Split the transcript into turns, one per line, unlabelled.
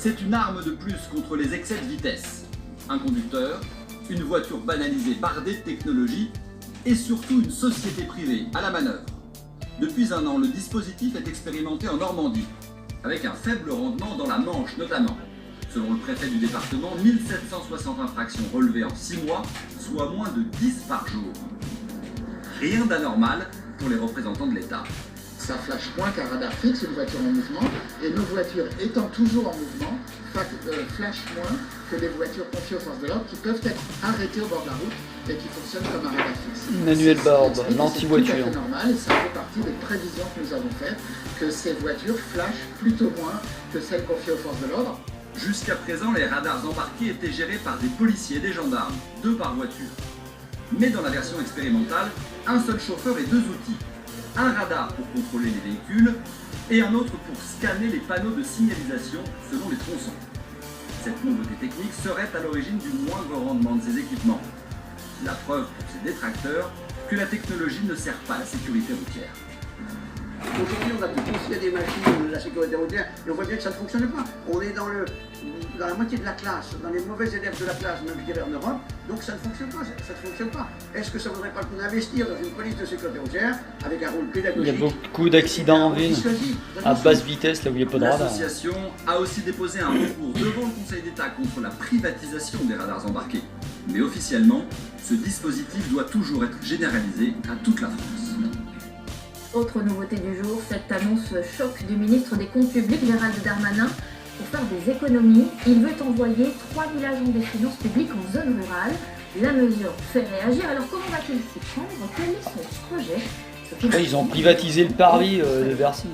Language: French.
C'est une arme de plus contre les excès de vitesse. Un conducteur, une voiture banalisée bardée de technologie et surtout une société privée à la manœuvre. Depuis un an, le dispositif est expérimenté en Normandie, avec un faible rendement dans la Manche notamment. Selon le préfet du département, 1760 infractions relevées en 6 mois, soit moins de 10 par jour. Rien d'anormal pour les représentants de l'État.
Ça flash moins qu'un radar fixe une voiture en mouvement, et nos voitures étant toujours en mouvement, flash moins que les voitures confiées aux forces de l'ordre qui peuvent être arrêtées au bord de la route et qui fonctionnent comme un radar fixe.
Manuel Barbe, l'anti-voiture.
C'est tout à fait normal et ça fait partie des prévisions que nous avons faites, que ces voitures flashent plutôt moins que celles confiées aux forces de l'ordre.
Jusqu'à présent, les radars embarqués étaient gérés par des policiers et des gendarmes, 2 par voiture. Mais dans la version expérimentale, un seul chauffeur et 2 outils. Un radar pour contrôler les véhicules et un autre pour scanner les panneaux de signalisation selon les tronçons. Cette nouveauté technique serait à l'origine du moindre rendement de ces équipements. La preuve pour ces détracteurs que la technologie ne sert pas la sécurité routière.
Aujourd'hui, on a tout confié à des machines de la sécurité routière et on voit bien que ça ne fonctionne pas. On est dans la moitié de la classe, dans les mauvais élèves de la classe, même je dirais en Europe, donc ça ne fonctionne pas. Ça ne fonctionne pas. Est-ce que ça ne vaudrait pas le coup d'investir dans une police de sécurité routière avec un rôle pédagogique?
Il y a beaucoup d'accidents en ville, à basse vitesse, là où il n'y a pas de radar.
L'association a aussi déposé un recours devant le Conseil d'État contre la privatisation des radars embarqués. Mais officiellement, ce dispositif doit toujours être généralisé à toute la France.
Autre nouveauté du jour, cette annonce choc du ministre des Comptes publics, Gérald Darmanin. Pour faire des économies, il veut envoyer 3000 agents des finances publiques en zone rurale. La mesure fait réagir, alors comment va-t-il s'y prendre? Quel est son projet?
Ils ont privatisé le parvis de Bercy.